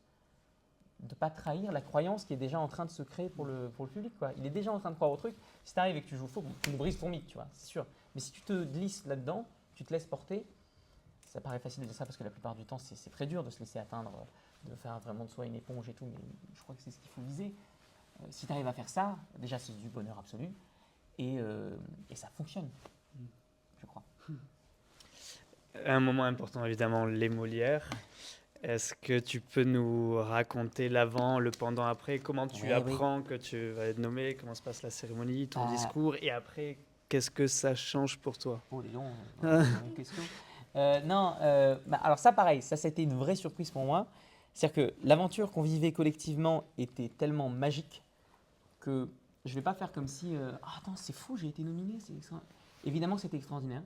de ne pas trahir la croyance qui est déjà en train de se créer pour le public, quoi. Il est déjà en train de croire au truc. Si tu arrives et que tu joues faux, bon, tu nous brises ton mythe, tu vois, c'est sûr. Mais si tu te glisses là-dedans, tu te laisses porter, ça paraît facile de dire ça parce que la plupart du temps, c'est très dur de se laisser atteindre, de faire vraiment de soi une éponge et tout, mais je crois que c'est ce qu'il faut viser. Si tu arrives à faire ça, déjà c'est du bonheur absolu et ça fonctionne, je crois. Un moment important, évidemment, les Molières. Est-ce que tu peux nous raconter l'avant, le pendant, après? Comment tu apprends que tu vas être nommé? Comment se passe la cérémonie, ton discours? Et après, qu'est-ce que ça change pour toi? Oh, dis donc, une question. Non, alors ça pareil, ça a été une vraie surprise pour moi. C'est-à-dire que l'aventure qu'on vivait collectivement était tellement magique que je ne vais pas faire comme si attends, c'est fou, j'ai été nominé, c'est évidemment c'était extraordinaire,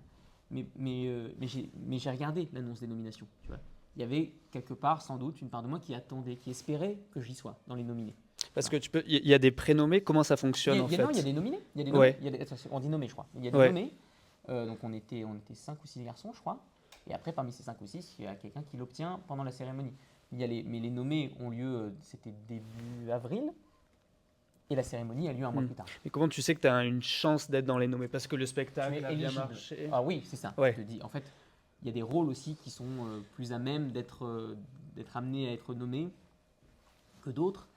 mais j'ai regardé l'annonce des nominations, tu vois. Il y avait quelque part, sans doute, une part de moi qui attendait, qui espérait que j'y sois dans les nominés. Parce que il y a des prénommés, comment ça fonctionne en fait? Non, il y a des nominés. On dit nommés, je crois. Il y a des nommés. Donc on était 5 ou 6 garçons, je crois. Et après, parmi ces 5 ou 6, il y a quelqu'un qui l'obtient pendant la cérémonie. Mais les nommés ont lieu, c'était début avril. Et la cérémonie a lieu un mois plus tard. Et comment tu sais que tu as une chance d'être dans les nommés? Parce que le spectacle a bien marché. Ah oui, c'est ça. Ouais. Je te dis, en fait, il y a des rôles aussi qui sont plus à même d'être amenés à être nommés que d'autres.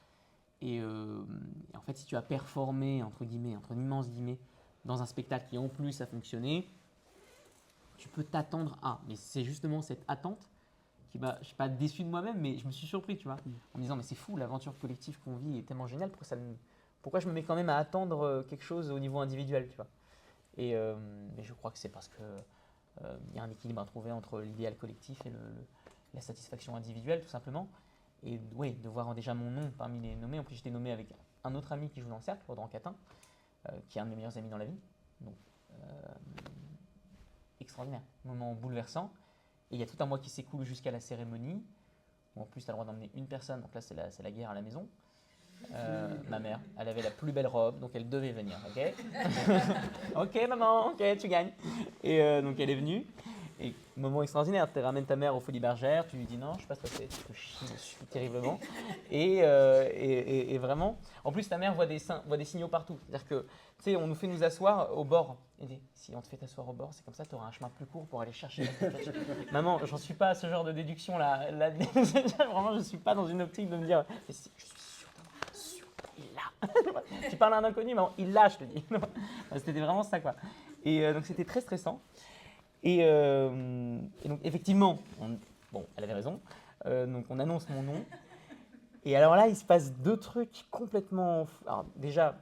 Et en fait, si tu as performé, entre immenses guillemets, dans un spectacle qui en plus a fonctionné, tu peux t'attendre à. Mais c'est justement cette attente qui m'a, je ne suis pas déçu de moi-même, mais je me suis surpris, tu vois, en me disant, mais c'est fou, l'aventure collective qu'on vit est tellement géniale, pourquoi je me mets quand même à attendre quelque chose au niveau individuel, tu vois. Mais je crois que c'est parce que il y a un équilibre à trouver entre l'idéal collectif et la satisfaction individuelle, tout simplement. Et oui, de voir déjà mon nom parmi les nommés. En plus, j'étais nommé avec un autre ami qui joue dans le cercle, Audran Catin, qui est un de mes meilleurs amis dans la vie. Donc, extraordinaire, moment bouleversant. Et il y a tout un mois qui s'écoule jusqu'à la cérémonie. Où en plus, tu as le droit d'emmener une personne. Donc là, c'est la guerre à la maison. Ma mère, elle avait la plus belle robe, donc elle devait venir, ok. Ok maman, ok, tu gagnes. Et donc elle est venue. Et moment extraordinaire, tu ramènes ta mère aux Folies Bergères, tu lui dis non, je passe passer, tu te chies dessus terriblement. Et vraiment, en plus ta mère voit des signaux partout. C'est-à-dire que, tu sais, on nous fait nous asseoir au bord. Elle dit, si on te fait t'asseoir au bord, c'est comme ça, tu auras un chemin plus court pour aller chercher. Maman, j'en suis pas à ce genre de déduction là. Vraiment, je suis pas dans une optique de me dire, je suis sûr, il l'a. Tu parles à un inconnu, maman, il l'a, je te dis. C'était vraiment ça, quoi. Et donc c'était très stressant. Et donc effectivement, elle avait raison. Donc on annonce mon nom. Et alors là, il se passe deux trucs complètement. Alors déjà,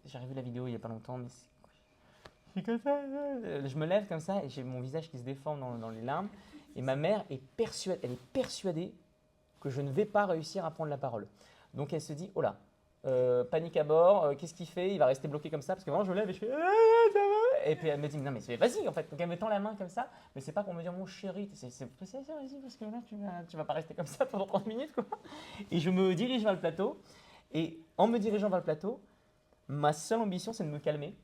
j'ai revu la vidéo il n'y a pas longtemps, mais c'est comme ça. Je me lève comme ça et j'ai mon visage qui se déforme dans les larmes. Et ma mère est persuadée que je ne vais pas réussir à prendre la parole. Donc elle se dit, oh là, panique à bord, qu'est-ce qu'il fait? Il va rester bloqué comme ça, parce que vraiment je me lève et je fais, et puis elle me dit, non mais vas-y en fait. Donc elle me tend la main comme ça, mais c'est pas pour me dire, mon chéri, c'est vas-y, parce que là tu vas pas rester comme ça pendant 30 minutes quoi. Et je me dirige vers le plateau, et en me dirigeant vers le plateau, ma seule ambition c'est de me calmer,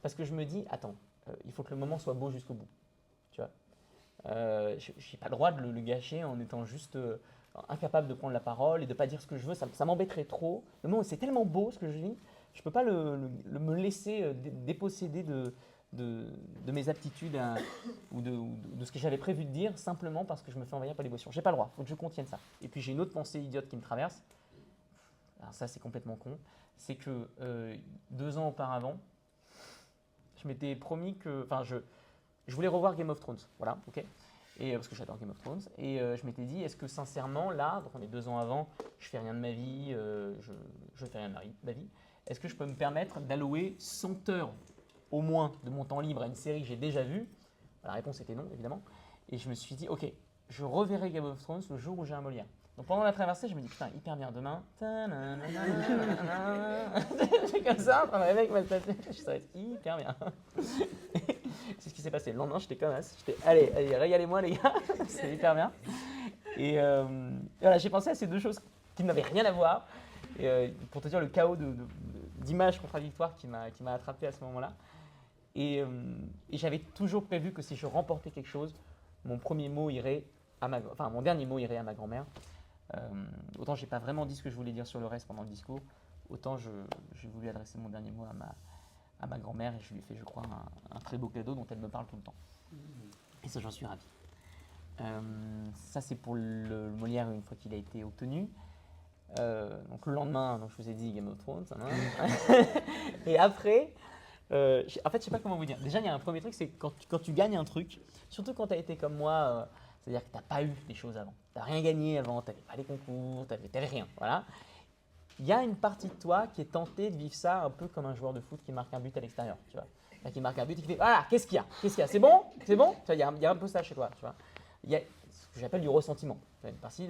parce que je me dis, attends, il faut que le moment soit beau jusqu'au bout, tu vois. Je n'ai pas le droit de le gâcher en étant juste incapable de prendre la parole et de ne pas dire ce que je veux, ça m'embêterait trop. Le moment où c'est tellement beau ce que je dis, je ne peux pas me laisser déposséder de mes aptitudes ou de ce que j'avais prévu de dire simplement parce que je me fais envahir par l'émotion. Je n'ai pas le droit, il faut que je contienne ça. Et puis j'ai une autre pensée idiote qui me traverse, alors ça c'est complètement con, c'est que 2 ans auparavant, je m'étais promis que, je voulais revoir Game of Thrones, voilà, ok. Et parce que j'adore Game of Thrones. Et je m'étais dit, est-ce que sincèrement, là, donc on est 2 ans avant, je fais rien de ma vie, je fais rien de ma vie, est-ce que je peux me permettre d'allouer 100 heures au moins de mon temps libre à une série que j'ai déjà vue? La réponse était non, évidemment. Et je me suis dit, ok, je reverrai Game of Thrones le jour où j'ai un Molière. Donc pendant la traversée, je me dis, putain, hyper bien, demain. C'est comme ça, en train de rêver avec ma statue. Ça va être hyper bien. C'est ce qui s'est passé. Le lendemain, j'étais comme ça. Allez, régalez-moi, les gars. C'est hyper bien. Et voilà, j'ai pensé à ces deux choses qui n'avaient rien à voir. Et pour te dire le chaos d'image contradictoire qui m'a attrapé à ce moment-là. Et j'avais toujours prévu que si je remportais quelque chose, mon dernier mot irait à ma grand-mère. Autant j'ai pas vraiment dit ce que je voulais dire sur le reste pendant le discours, autant j'ai voulu adresser mon dernier mot à ma grand-mère et je lui ai fait, je crois, un très beau cadeau dont elle me parle tout le temps. Et ça, j'en suis ravi. Ça, c'est pour le Molière une fois qu'il a été obtenu. Donc le lendemain, donc, je vous ai dit Game of Thrones. Et après, en fait, je sais pas comment vous dire. Déjà, il y a un premier truc, c'est quand tu gagnes un truc, surtout quand tu as été comme moi, c'est-à-dire que tu n'as pas eu des choses avant. Tu n'as rien gagné avant, tu n'avais pas les concours, tu n'avais rien. Voilà. Il y a une partie de toi qui est tentée de vivre ça un peu comme un joueur de foot qui marque un but à l'extérieur. Tu vois. Enfin, qui marque un but et qui fait voilà, qu'est-ce qu'il y a? C'est bon? C'est bon? Il y a un peu ça chez toi. Tu vois. Il y a ce que j'appelle du ressentiment. Une partie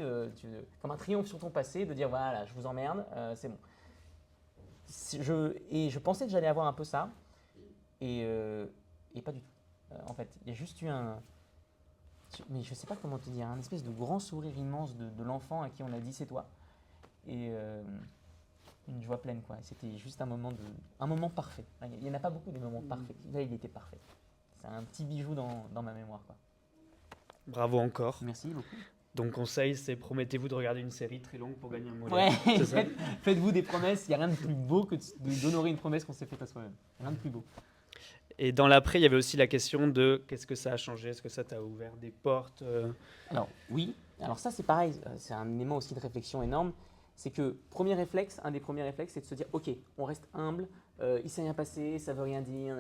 comme un triomphe sur ton passé, de dire voilà, je vous emmerde, c'est bon. Je pensais que j'allais avoir un peu ça, et pas du tout. En fait, il y a juste eu mais je sais pas comment te dire, un espèce de grand sourire immense de l'enfant à qui on a dit c'est toi, et une joie pleine quoi. C'était juste un moment parfait. Il y en a pas beaucoup des moments parfaits. Là, il était parfait. C'est un petit bijou dans ma mémoire quoi. Bravo encore. Merci beaucoup. Donc conseil, c'est promettez-vous de regarder une série très longue pour gagner un Molière. Ouais, C'est ça. faites-vous des promesses. Il n'y a rien de plus beau que d'honorer une promesse qu'on s'est faite à soi-même. Rien de plus beau. Et dans l'après, il y avait aussi la question de qu'est-ce que ça a changé? Est-ce que ça t'a ouvert des portes? Alors oui, alors ça c'est pareil, c'est un élément aussi de réflexion énorme. C'est que un des premiers réflexes, c'est de se dire ok, on reste humble, il s'est rien passé, ça veut rien dire,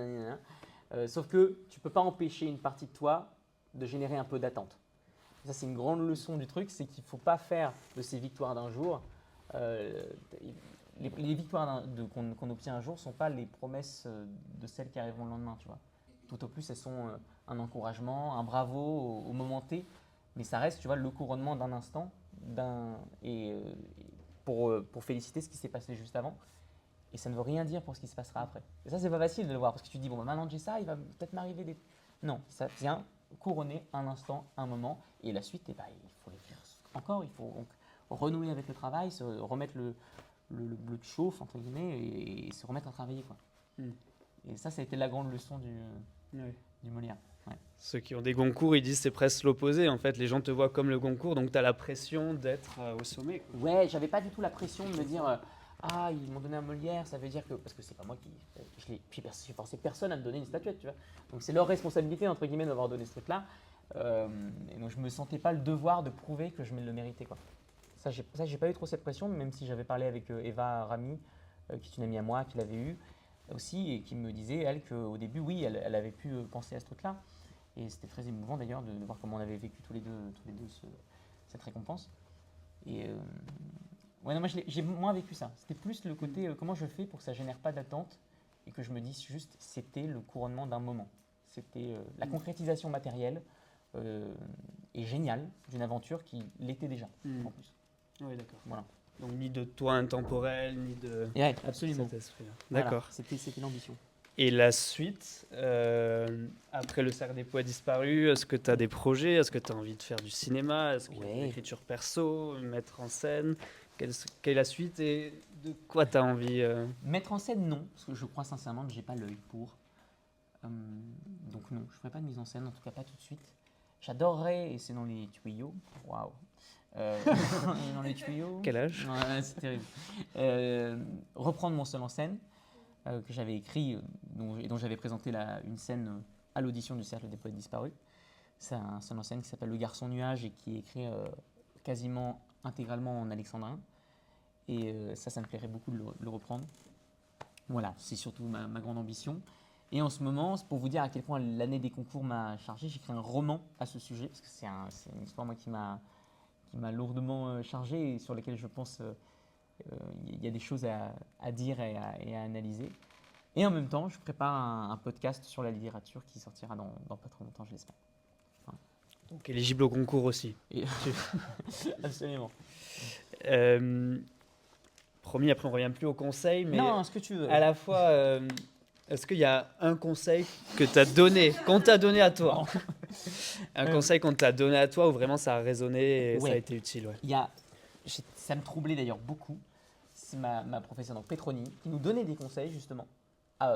sauf que tu ne peux pas empêcher une partie de toi de générer un peu d'attente. Ça, c'est une grande leçon du truc, c'est qu'il ne faut pas faire de ces victoires d'un jour. Les victoires qu'on obtient un jour ne sont pas les promesses de celles qui arriveront le lendemain, tu vois. Tout au plus, elles sont un encouragement, un bravo au moment T, mais ça reste, tu vois, le couronnement d'un instant, pour féliciter ce qui s'est passé juste avant. Et ça ne veut rien dire pour ce qui se passera après. Et ça, c'est pas facile de le voir, parce que tu te dis, bon, maintenant que j'ai ça, il va peut-être m'arriver des... Non, ça vient couronner un instant, un moment, et la suite, il faut les faire encore, il faut donc renouer avec le travail, se remettre le bleu de chauffe, entre guillemets, et se remettre à travailler, quoi. Et ça a été la grande leçon du Molière. Ouais. Ceux qui ont des Goncourt, ils disent c'est presque l'opposé. En fait, les gens te voient comme le Goncourt, donc tu as la pression d'être au sommet. Quoi. Ouais, j'avais pas du tout la pression de me dire ah, ils m'ont donné un Molière, ça veut dire que. Parce que c'est pas moi qui. Puis j'ai forcé personne à me donner une statuette, tu vois. Donc c'est leur responsabilité, entre guillemets, d'avoir donné ce truc-là. Et donc je me sentais pas le devoir de prouver que je le méritais, quoi. Ça, j'ai pas eu trop cette pression, même si j'avais parlé avec Eva Rami, qui est une amie à moi, qui l'avait eu aussi, et qui me disait, elle, qu'au début, oui, elle avait pu penser à ce truc-là. Et c'était très émouvant d'ailleurs de voir comment on avait vécu tous les deux cette récompense. Et ouais, non, moi j'ai moins vécu ça. C'était plus le côté comment je fais pour que ça génère pas d'attente et que je me dise juste c'était le couronnement d'un moment. C'était la concrétisation matérielle et géniale d'une aventure qui l'était déjà en plus. Oui, d'accord. Voilà. Donc ni de toi intemporel, ni de Ouais, absolument. cet esprit-là. D'accord. Voilà, c'était l'ambition. Et la suite, après le Cercle des Poètes disparus, est-ce que tu as des projets? Est-ce que tu as envie de faire du cinéma? Est-ce qu'il y a de l'écriture perso, mettre en scène? Quelle est la suite et de quoi tu as envie Mettre en scène, non, parce que je crois sincèrement que je n'ai pas l'œil pour. Donc non, je ne ferai pas de mise en scène, en tout cas pas tout de suite. J'adorerais, et c'est dans les tuyaux, waouh, dans les tuyaux. Quel âge? Ouais, c'est terrible. Reprendre mon seul en scène. Que j'avais écrit et dont j'avais présenté une scène à l'audition du Cercle des Poètes disparus. C'est un seul en scène qui s'appelle Le Garçon Nuage et qui est écrit quasiment intégralement en alexandrin. Et ça me plairait beaucoup de le reprendre. Voilà, c'est surtout ma grande ambition. Et en ce moment, c'est pour vous dire à quel point l'année des concours m'a chargé, j'écris un roman à ce sujet, parce que c'est une histoire moi, qui m'a lourdement chargé et sur laquelle je pense... il y a des choses à dire et à analyser. Et en même temps, je prépare un podcast sur la littérature qui sortira dans pas trop longtemps, je l'espère. Enfin. Donc éligible au concours aussi. Absolument. Promis, après on ne revient plus au conseil, mais non, ce que tu veux. À la fois, est-ce qu'il y a un conseil que tu as donné, qu'on t'a donné à toi? Un conseil qu'on t'a donné à toi où vraiment ça a résonné et ça a été utile. Ouais. Ça me troublait d'ailleurs beaucoup. c'est ma professeure, donc Petroni, qui nous donnait des conseils justement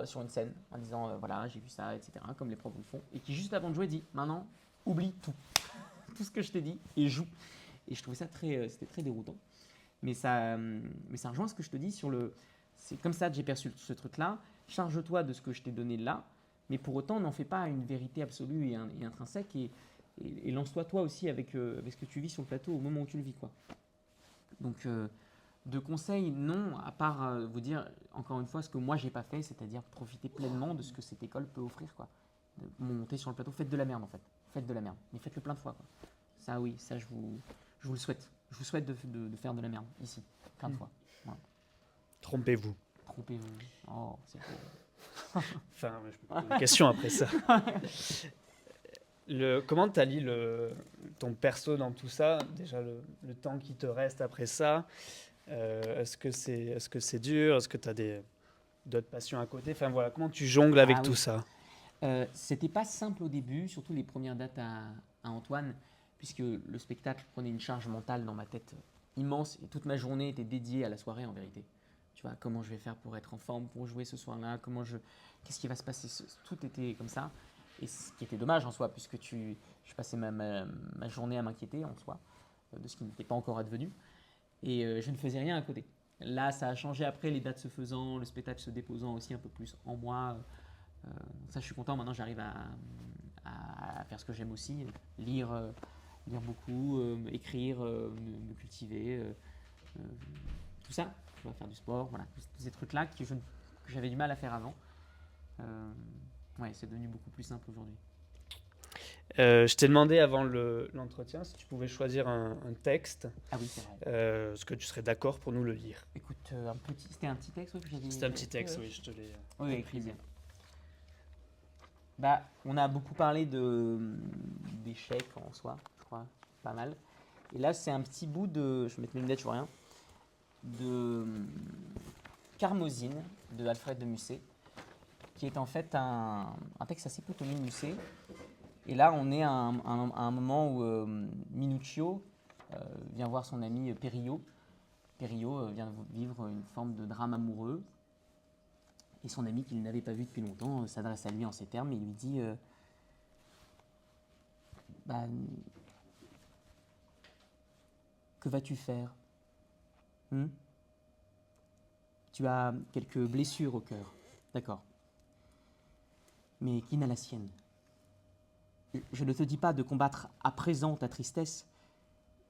sur une scène, en disant voilà, j'ai vu ça, etc., comme les profs le font, et qui juste avant de jouer dit maintenant, oublie tout, tout ce que je t'ai dit, et joue. Et je trouvais ça c'était très déroutant. Mais ça rejoint ce que je te dis sur le. C'est comme ça que j'ai perçu ce truc-là. Charge-toi de ce que je t'ai donné là, mais pour autant, n'en fais pas une vérité absolue et intrinsèque, et lance-toi toi aussi avec ce que tu vis sur le plateau au moment où tu le vis, quoi. Donc, de conseils, non, à part vous dire, encore une fois, ce que moi, j'ai pas fait, c'est-à-dire profiter pleinement de ce que cette école peut offrir, quoi. De monter sur le plateau, faites de la merde, en fait. Faites de la merde, mais faites-le plein de fois, quoi. Ça, oui, ça, je vous le souhaite. Je vous souhaite de faire de la merde, ici, plein de fois. Voilà. Trompez-vous. Trompez-vous. Oh, c'est beau. Enfin, je me pose une question après ça. Comment tu allies ton perso dans tout ça? Déjà, le temps qui te reste après ça. Est-ce que c'est dur? Est-ce que tu as d'autres passions à côté? Enfin, voilà, comment tu jongles avec tout ça? C'était pas simple au début, surtout les premières dates à Antoine, puisque le spectacle prenait une charge mentale dans ma tête immense et toute ma journée était dédiée à la soirée en vérité. Tu vois, comment je vais faire pour être en forme, pour jouer ce soir-là, qu'est-ce qui va se passer, tout était comme ça. Et ce qui était dommage en soi, puisque je passais ma journée à m'inquiéter en soi, de ce qui n'était pas encore advenu, et je ne faisais rien à côté. Là, ça a changé après, les dates se faisant, le spectacle se déposant aussi un peu plus en moi. Ça, je suis content, maintenant j'arrive à faire ce que j'aime aussi, lire beaucoup, écrire, me cultiver, tout ça. Je vais faire du sport, voilà, tous ces trucs-là que j'avais du mal à faire avant. Ouais, c'est devenu beaucoup plus simple aujourd'hui. Je t'ai demandé avant l'entretien si tu pouvais choisir un texte. Ah oui, c'est vrai. Est-ce que tu serais d'accord pour nous le lire? Écoute, c'était un petit texte, oui, que j'avais. C'était un petit texte, oui, je te l'ai. Oui, avec plaisir. On a beaucoup parlé d'échecs en soi, je crois, pas mal. Et là, c'est un petit bout de, je vais mettre mes lunettes, je vois rien, de Carmosine de Alfred de Musset, qui est en fait un texte assez peu connu de Musset. Et là, on est à un moment où Minuccio vient voir son ami Perillo. Perillo vient de vivre une forme de drame amoureux. Et son ami, qu'il n'avait pas vu depuis longtemps, s'adresse à lui en ces termes et lui dit que vas-tu faire? Tu as quelques blessures au cœur, d'accord. Mais qui n'a la sienne? Je ne te dis pas de combattre à présent ta tristesse,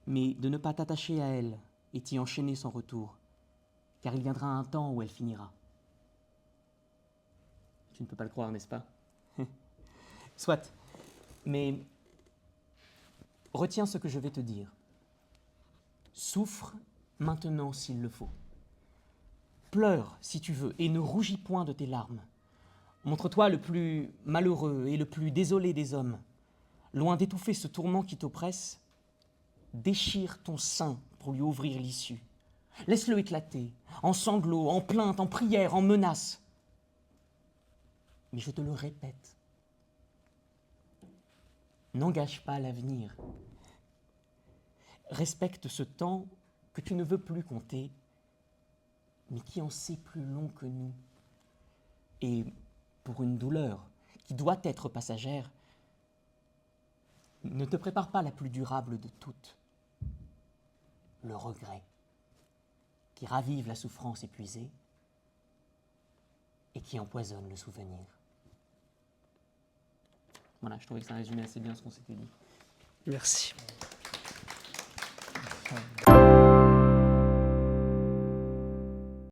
mais de ne pas t'attacher à elle et t'y enchaîner sans retour, car il viendra un temps où elle finira. Tu ne peux pas le croire, n'est-ce pas? Soit, mais retiens ce que je vais te dire. Souffre maintenant s'il le faut. Pleure si tu veux et ne rougis point de tes larmes. Montre-toi le plus malheureux et le plus désolé des hommes. Loin d'étouffer ce tourment qui t'oppresse, déchire ton sein pour lui ouvrir l'issue. Laisse-le éclater, en sanglots, en plaintes, en prières, en menaces. Mais je te le répète, n'engage pas l'avenir. Respecte ce temps que tu ne veux plus compter, mais qui en sait plus long que nous. Et pour une douleur qui doit être passagère, ne te prépare pas la plus durable de toutes, le regret, qui ravive la souffrance épuisée et qui empoisonne le souvenir. Voilà, je trouvais que ça résumait assez bien ce qu'on s'était dit. Merci.